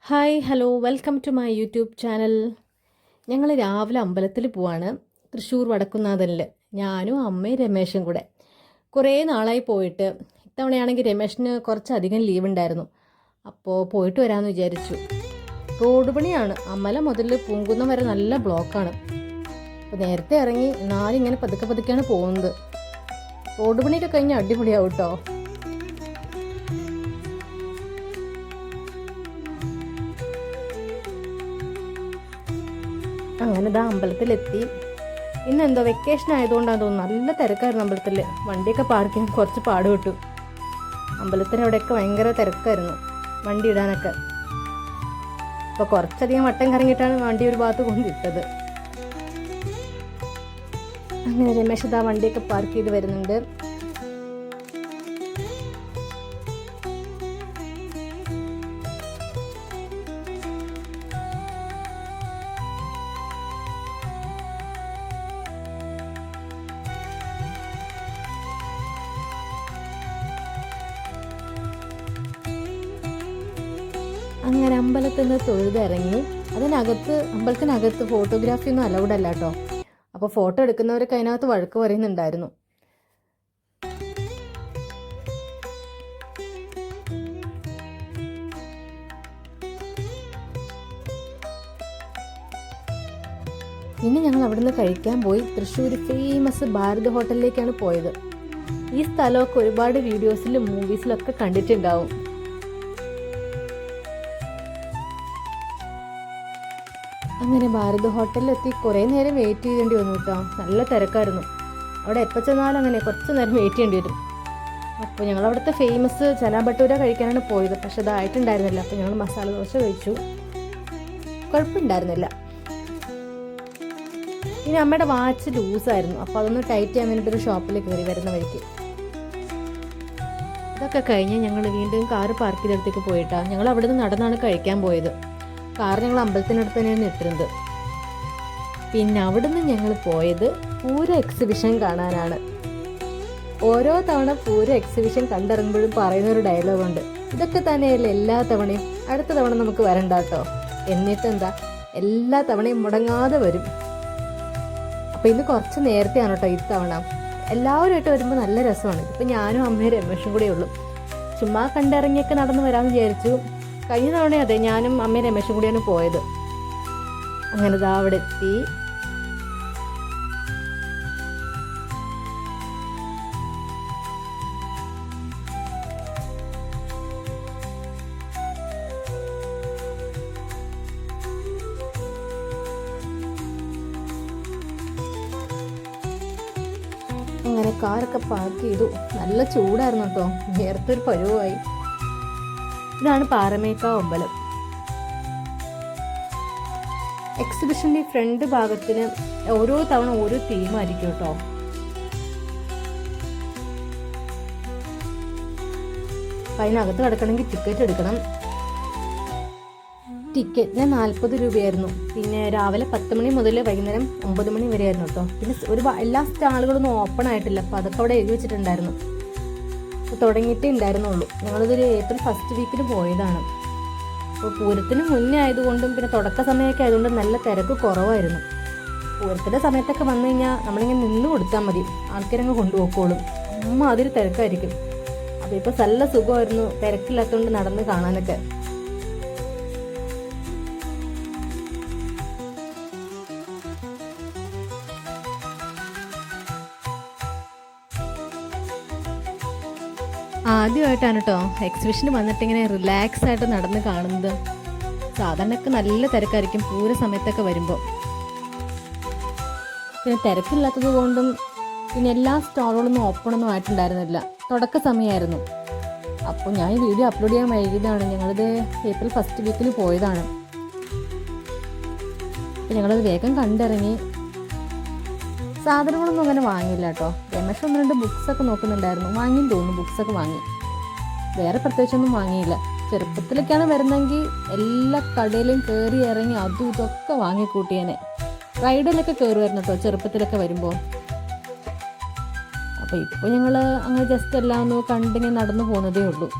Hi hello welcome to my YouTube channel. ഞങ്ങൾ രാവിലെ അമ്പലത്തിൽ പോവാണ്. തൃശ്ശൂർ വടക്കുന്നാഥനിൽ ഞാനും അമ്മയും രമേശും കൂടെ. കുറേ നാളായി പോയിട്ട്. ഇത്തവണയാണെങ്കിൽ രമേശിന് കുറച്ചധികം ലീവ് ഉണ്ടായിരുന്നു. അപ്പോൾ പോയിട്ട് വരാമെന്ന് വിചാരിച്ചു. റോഡ് പണിയാണ്. അമ്പലം മുതൽ പൂങ്കുന്നം വരെ നല്ല ബ്ലോക്കാണ്. അപ്പോൾ നേരത്തെ ഇറങ്ങി എന്നാലും ഇങ്ങനെ പതുക്കെ പതുക്കെയാണ് പോകുന്നത്. റോഡ് പണിയൊക്കെ കഴിഞ്ഞ് അടിപൊളിയാവും കേട്ടോ. അങ്ങനെ ഇതാ അമ്പലത്തിലെത്തി. ഇന്നെന്തോ വെക്കേഷൻ ആയതുകൊണ്ടാണ് തോന്നുന്നു നല്ല തിരക്കായിരുന്നു അമ്പലത്തിൽ. വണ്ടിയൊക്കെ പാർക്ക് ചെയ്യാൻ കുറച്ച് പാട് കിട്ടും. അമ്പലത്തിന് അവിടെയൊക്കെ ഭയങ്കര തിരക്കായിരുന്നു വണ്ടി ഇടാനൊക്കെ. അപ്പോൾ കുറച്ചധികം വട്ടം കറങ്ങിയിട്ടാണ് വണ്ടി ഒരു ഭാഗത്ത് കൊണ്ടിട്ടത്. അങ്ങനെ രമേശ് ഇതാ വണ്ടിയൊക്കെ പാർക്ക് ചെയ്ത് വരുന്നുണ്ട്. അങ്ങനെ അമ്പലത്തിൽ നിന്ന് തൊഴുതിറങ്ങി. അമ്പലത്തിനകത്ത് ഫോട്ടോഗ്രാഫി ഒന്നും അലൗഡ് അല്ല കേട്ടോ. അപ്പോൾ ഫോട്ടോ എടുക്കുന്നവരൊക്കെ അതിനകത്ത് വഴക്ക് പറയുന്നുണ്ടായിരുന്നു. പിന്നെ ഞങ്ങൾ അവിടുന്ന് കഴിക്കാൻ പോയി. തൃശ്ശൂർ ഫേമസ് ഭാരത് ഹോട്ടലിലേക്കാണ് പോയത്. ഈ സ്ഥലമൊക്കെ ഒരുപാട് വീഡിയോസിലും മൂവീസിലൊക്കെ കണ്ടിട്ടുണ്ടാവും. അങ്ങനെ ഭാരത് ഹോട്ടലിലെത്തി കുറേ നേരം വെയിറ്റ് ചെയ്യേണ്ടി വന്നു കേട്ടോ. നല്ല തിരക്കായിരുന്നു. അവിടെ എപ്പോൾ ചെന്നാലും അങ്ങനെ കുറച്ച് നേരം വെയിറ്റ് ചെയ്യേണ്ടി വരും. അപ്പോൾ ഞങ്ങൾ അവിടുത്തെ ഫേമസ് ചന ഭട്ടൂര കഴിക്കാനാണ് പോയത്. പക്ഷെ അതായിട്ടുണ്ടായിരുന്നില്ല. അപ്പോൾ ഞങ്ങൾ മസാല ദോശ കഴിച്ചു. കുഴപ്പമുണ്ടായിരുന്നില്ല. ഇനി അമ്മയുടെ വാച്ച് ലൂസായിരുന്നു. അപ്പോൾ അതൊന്ന് ടൈറ്റ് ചെയ്യാൻ വേണ്ടിയിട്ടൊരു ഷോപ്പിൽ കയറി വരുന്ന വഴിക്ക്. ഇതൊക്കെ കഴിഞ്ഞ് ഞങ്ങൾ വീണ്ടും കാറ് പാർക്ക് ചെയ്തെടുത്തേക്ക് പോയിട്ടാണ്. ഞങ്ങൾ അവിടെ നിന്ന് നടന്നാണ് കഴിക്കാൻ പോയത്. കാർ ഞങ്ങൾ അമ്പലത്തിനടുത്ത് തന്നെയാണ് ഇട്ടിരുന്നത്. പിന്നെ അവിടുന്ന് ഞങ്ങൾ പോയത് പൂര എക്സിബിഷൻ കാണാനാണ്. ഓരോ തവണ പൂര എക്സിബിഷൻ കണ്ടിറങ്ങുമ്പോഴും പറയുന്നൊരു ഡയലോഗുണ്ട്, ഇതൊക്കെ തന്നെയല്ലേ എല്ലാ തവണയും, അടുത്ത തവണ നമുക്ക് വരണ്ട കേട്ടോ. എന്നിട്ടെന്താ, എല്ലാ തവണയും മുടങ്ങാതെ വരും. അപ്പോൾ ഇന്ന് കുറച്ച് നേരത്തെയാണ് കേട്ടോ ഇത്തവണ. എല്ലാവരുമായിട്ട് വരുമ്പോൾ നല്ല രസമാണ്. ഇപ്പം ഞാനും അമ്മയും രമേശും കൂടെ ഉള്ളൂ. ചുമ്മാ കണ്ടിറങ്ങിയൊക്കെ നടന്ന് വരാമെന്ന് വിചാരിച്ചു. കഴിഞ്ഞ തവണ അതെ ഞാനും അമ്മയും രമേശും കൂടിയാണ് പോയത്. അങ്ങനെ ഇതാ അവിടെ എത്തി. അങ്ങനെ കാറൊക്കെ പാർക്ക് ചെയ്തു. നല്ല ചൂടായിരുന്നു കേട്ടോ. നേരത്തെ പരുവായി. ഇതാണ് പാറമേക്കാവ് അമ്പലം. എക്സിബിഷൻ്റെ ഫ്രണ്ട് ഭാഗത്തിന് ഓരോ തവണ ഓരോ തീമായിരിക്കും കേട്ടോ. അതിനകത്ത് കിടക്കണമെങ്കിൽ ടിക്കറ്റ് എടുക്കണം. ടിക്കറ്റിന് 40 രൂപയായിരുന്നു. പിന്നെ രാവിലെ 10 മണി മുതൽ വൈകുന്നേരം 9 മണി വരെ ആയിരുന്നു കേട്ടോ. പിന്നെ എല്ലാ സ്റ്റാളുകളൊന്നും ഓപ്പൺ ആയിട്ടില്ല. അപ്പോൾ അതൊക്കെ അവിടെ എഴുതി വെച്ചിട്ടുണ്ടായിരുന്നു. തുടങ്ങിയിട്ടേ ഉണ്ടായിരുന്നുള്ളൂ. ഞങ്ങളിതൊരു ഏപ്രിൽ ഫസ്റ്റ് വീക്കിന് പോയതാണ്. അപ്പോൾ പൂരത്തിന് മുന്നേ ആയതുകൊണ്ടും പിന്നെ തുടക്ക സമയമൊക്കെ ആയതുകൊണ്ടും നല്ല തിരക്ക് കുറവായിരുന്നു. പൂരത്തിൻ്റെ സമയത്തൊക്കെ വന്നു കഴിഞ്ഞാൽ നമ്മളിങ്ങനെ നിന്ന് കൊടുത്താൽ മതി, ആൾക്കാരങ്ങ് കൊണ്ടുപോയിക്കോളും. അതിൽ തിരക്കായിരിക്കും. അപ്പോൾ ഇപ്പോൾ നല്ല സുഖമായിരുന്നു, തിരക്കില്ലാത്തതുകൊണ്ട് നടന്ന് കാണാനൊക്കെ. ആദ്യമായിട്ടാണ് കേട്ടോ എക്സിബിഷന് വന്നിട്ട് ഇങ്ങനെ റിലാക്സ് ആയിട്ട് നടന്ന് കാണുന്നത്. സാധാരണയൊക്കെ നല്ല തിരക്കായിരിക്കും പൂര സമയത്തൊക്കെ വരുമ്പോൾ. പിന്നെ തിരക്കില്ലാത്തത് കൊണ്ടും പിന്നെ എല്ലാ സ്റ്റാളുകളൊന്നും ഓപ്പണൊന്നും ആയിട്ടുണ്ടായിരുന്നില്ല. തുടക്ക സമയമായിരുന്നു. അപ്പോൾ ഞാൻ ഈ വീഡിയോ അപ്ലോഡ് ചെയ്യാൻ വൈകിയതാണ്. ഞങ്ങളിത് ഏപ്രിൽ ഫസ്റ്റ് വീക്കിൽ പോയതാണ്. അപ്പോൾ ഞങ്ങളത് വേഗം കണ്ടിറങ്ങി. സാധനങ്ങളൊന്നും അങ്ങനെ വാങ്ങിയില്ല കേട്ടോ. രമേശ് 1-2 ബുക്സൊക്കെ നോക്കുന്നുണ്ടായിരുന്നു. വാങ്ങിയെന്ന് തോന്നുന്നു, ബുക്സൊക്കെ വാങ്ങി. വേറെ പ്രത്യേകിച്ചൊന്നും വാങ്ങിയില്ല. ചെറുപ്പത്തിലൊക്കെയാണ് വരുന്നെങ്കിൽ എല്ലാ കടയിലും കയറി ഇറങ്ങി അതും ഇതൊക്കെ വാങ്ങിക്കൂട്ടിയേനെ. റൈഡിലൊക്കെ കയറുമായിരുന്നു കേട്ടോ ചെറുപ്പത്തിലൊക്കെ വരുമ്പോൾ. അപ്പോൾ ഇപ്പോൾ ഞങ്ങൾ അങ്ങനെ ജസ്റ്റ് എല്ലാം ഒന്ന് കണ്ടിങ്ങനെ നടന്നു പോകുന്നതേ ഉള്ളൂ.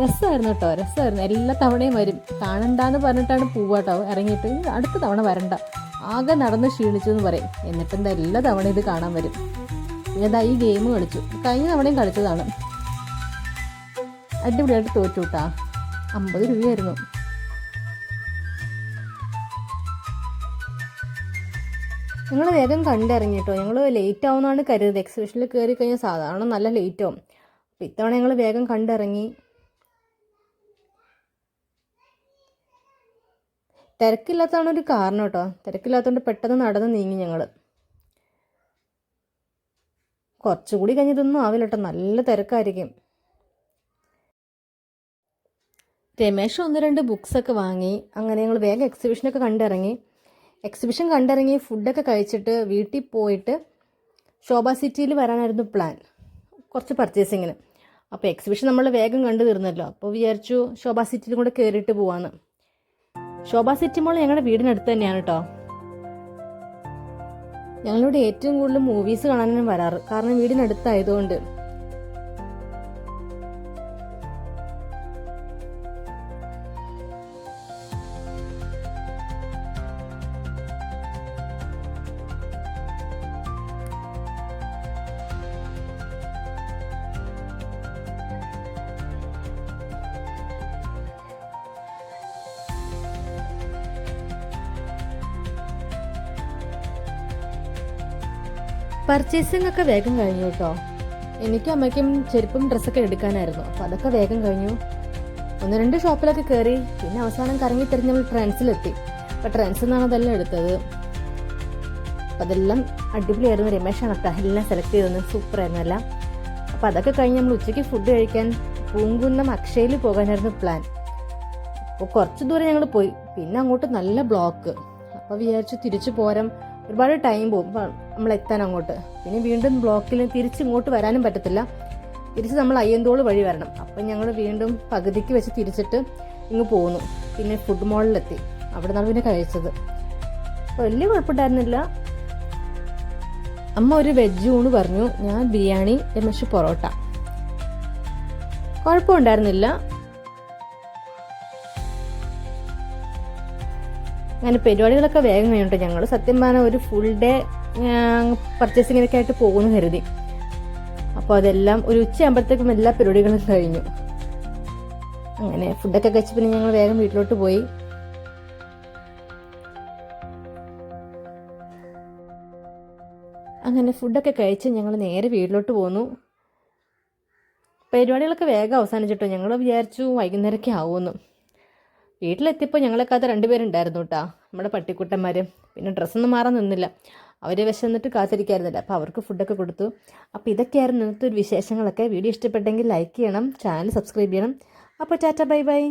രസമായിരുന്നു കേട്ടോ, രസമായിരുന്നു. എല്ലാ തവണയും വരും. കാണണ്ടെന്ന് പറഞ്ഞിട്ടാണ് പോവാട്ടോ ഇറങ്ങിയിട്ട്. അടുത്ത തവണ വരണ്ട, ആകെ നടന്ന് ക്ഷീണിച്ചു എന്ന് പറയും. എന്നിട്ടെന്താ എല്ലാ തവണയും ഇത് കാണാൻ വരും. പിന്നെ ഈ ഗെയിം കളിച്ചു, കഴിഞ്ഞ തവണയും കളിച്ചതാണ്. അടിപൊളിയായിട്ട് തോറ്റു കേട്ടാ. 50 രൂപയായിരുന്നു. ഞങ്ങൾ വേഗം കണ്ടിറങ്ങി കേട്ടോ. ഞങ്ങൾ ലേറ്റ് ആവുമെന്നാണ് കരുതുന്നത്. എക്സിബിഷനിൽ കയറി കഴിഞ്ഞാൽ സാധാരണ നല്ല ലേറ്റ് ആവും. അപ്പോൾ ഇത്തവണ ഞങ്ങൾ വേഗം കണ്ടിറങ്ങി. തിരക്കില്ലാത്തതാണ് ഒരു കാരണം കേട്ടോ. തിരക്കില്ലാത്തതുകൊണ്ട് പെട്ടെന്ന് നടന്ന് നീങ്ങി ഞങ്ങൾ. കുറച്ചുകൂടി കഴിഞ്ഞതൊന്നും ആവില്ല കേട്ടോ, നല്ല തിരക്കായിരിക്കും. രമേശ് 1-2 ബുക്സൊക്കെ വാങ്ങി. അങ്ങനെ ഞങ്ങൾ വേഗം എക്സിബിഷനൊക്കെ കണ്ടിറങ്ങി. എക്സിബിഷൻ കണ്ടിറങ്ങി ഫുഡൊക്കെ കഴിച്ചിട്ട് വീട്ടിൽ പോയിട്ട് ശോഭ സിറ്റിയിൽ വരാനായിരുന്നു പ്ലാൻ, കുറച്ച് പർച്ചേസിങ്ങിന്. അപ്പോൾ എക്സിബിഷൻ നമ്മൾ വേഗം കണ്ടു തീർന്നല്ലോ. അപ്പോൾ വിചാരിച്ചു ശോഭ സിറ്റിയിലും കൂടെ കയറിയിട്ട് പോവാന്ന്. ശോഭ സിറ്റി മോൾ ഞങ്ങളുടെ വീടിനടുത്ത് തന്നെയാണ് കേട്ടോ. ഞങ്ങളിവിടെ ഏറ്റവും കൂടുതൽ മൂവീസ് കാണാനാണ് വരാറ്, കാരണം വീടിനടുത്തായതുകൊണ്ട്. പർച്ചേസിംഗ് ഒക്കെ വേഗം കഴിഞ്ഞു കേട്ടോ. എനിക്കും അമ്മയ്ക്കും ചെരുപ്പും ഡ്രസ്സൊക്കെ എടുക്കാനായിരുന്നു. അപ്പോൾ അതൊക്കെ വേഗം കഴിഞ്ഞു. 1-2 ഷോപ്പിലൊക്കെ കയറി. പിന്നെ അവസാനം കറങ്ങി തിരിഞ്ഞ് നമ്മൾ ട്രെൻഡ്സിലെത്തി. അപ്പോൾ ട്രെൻഡ്സിൽ നിന്നാണ് അതെല്ലാം എടുത്തത്. അപ്പോൾ അതെല്ലാം അടിപൊളിയായിരുന്നു. രമേശാണ് കേട്ടോ എല്ലാം സെലക്ട് ചെയ്തത്, സൂപ്പറായിരുന്നു എല്ലാം. അപ്പോൾ അതൊക്കെ കഴിഞ്ഞ് നമ്മൾ ഉച്ചയ്ക്ക് ഫുഡ് കഴിക്കാൻ പൂങ്കുന്നം അക്ഷയയിൽ പോകാനായിരുന്നു പ്ലാൻ. അപ്പോൾ കുറച്ച് ദൂരം ഞങ്ങൾ പോയി. പിന്നെ അങ്ങോട്ട് നല്ല ബ്ലോക്ക്. അപ്പോൾ വിചാരിച്ചു തിരിച്ചു പോരാം, ഒരുപാട് ടൈം പോകും നമ്മൾ എത്താൻ അങ്ങോട്ട്. പിന്നെ വീണ്ടും ബ്ലോക്കിൽ തിരിച്ച് ഇങ്ങോട്ട് വരാനും പറ്റത്തില്ല. തിരിച്ച് നമ്മൾ അയ്യന്തോൾ വഴി വരണം. അപ്പം ഞങ്ങൾ വീണ്ടും പകുതിക്ക് വെച്ച് തിരിച്ചിട്ട് ഇങ്ങ് പോന്നു. പിന്നെ ഫുഡ് മോളിലെത്തി. അവിടെ നിന്നാണ് പിന്നെ കഴിച്ചത്. അപ്പോൾ വലിയ കുഴപ്പമുണ്ടായിരുന്നില്ല. അമ്മ ഒരു വെജ് ഊണ് പറഞ്ഞു, ഞാൻ ബിരിയാണി, രമേശ് പൊറോട്ട. കുഴപ്പമുണ്ടായിരുന്നില്ല. അങ്ങനെ പരിപാടികളൊക്കെ വേഗം കഴിഞ്ഞിട്ട് ഞങ്ങൾ സത്യം പറഞ്ഞാൽ ഒരു ഫുൾ ഡേ പർച്ചേസിങ്ങിനൊക്കെ ആയിട്ട് പോകുന്നു കരുതി. അപ്പോൾ അതെല്ലാം ഒരു ഉച്ചയാകുമ്പോഴത്തേക്കും എല്ലാ പരിപാടികളും കഴിഞ്ഞു. അങ്ങനെ ഫുഡൊക്കെ കഴിച്ച് പിന്നെ ഞങ്ങൾ വേഗം വീട്ടിലോട്ട് പോയി. അങ്ങനെ ഫുഡൊക്കെ കഴിച്ച് ഞങ്ങൾ നേരെ വീട്ടിലോട്ട് പോന്നു. പരിപാടികളൊക്കെ വേഗം അവസാനിച്ചിട്ടോ. ഞങ്ങൾ വിചാരിച്ചു വൈകുന്നേരമൊക്കെ ആവുമെന്ന്. വീട്ടിലെത്തിയപ്പോൾ ഞങ്ങളെക്കാത്ത 2 പേരുണ്ടായിരുന്നു കേട്ടോ, നമ്മുടെ പട്ടിക്കുട്ടന്മാർ. പിന്നെ ഡ്രസ്സൊന്നും മാറാൻ നിന്നില്ല, അവർ വിശന്നിട്ട് കാത്തിരിക്കായിരുന്നില്ല. അപ്പോൾ അവർക്ക് ഫുഡൊക്കെ കൊടുത്തു. അപ്പോൾ ഇതൊക്കെയായിരുന്നു ഇന്നത്തെ ഒരു വിശേഷങ്ങളൊക്കെ. വീഡിയോ ഇഷ്ടപ്പെട്ടെങ്കിൽ ലൈക്ക് ചെയ്യണം, ചാനൽ സബ്സ്ക്രൈബ് ചെയ്യണം. അപ്പോൾ ടാറ്റ ബൈ ബൈ.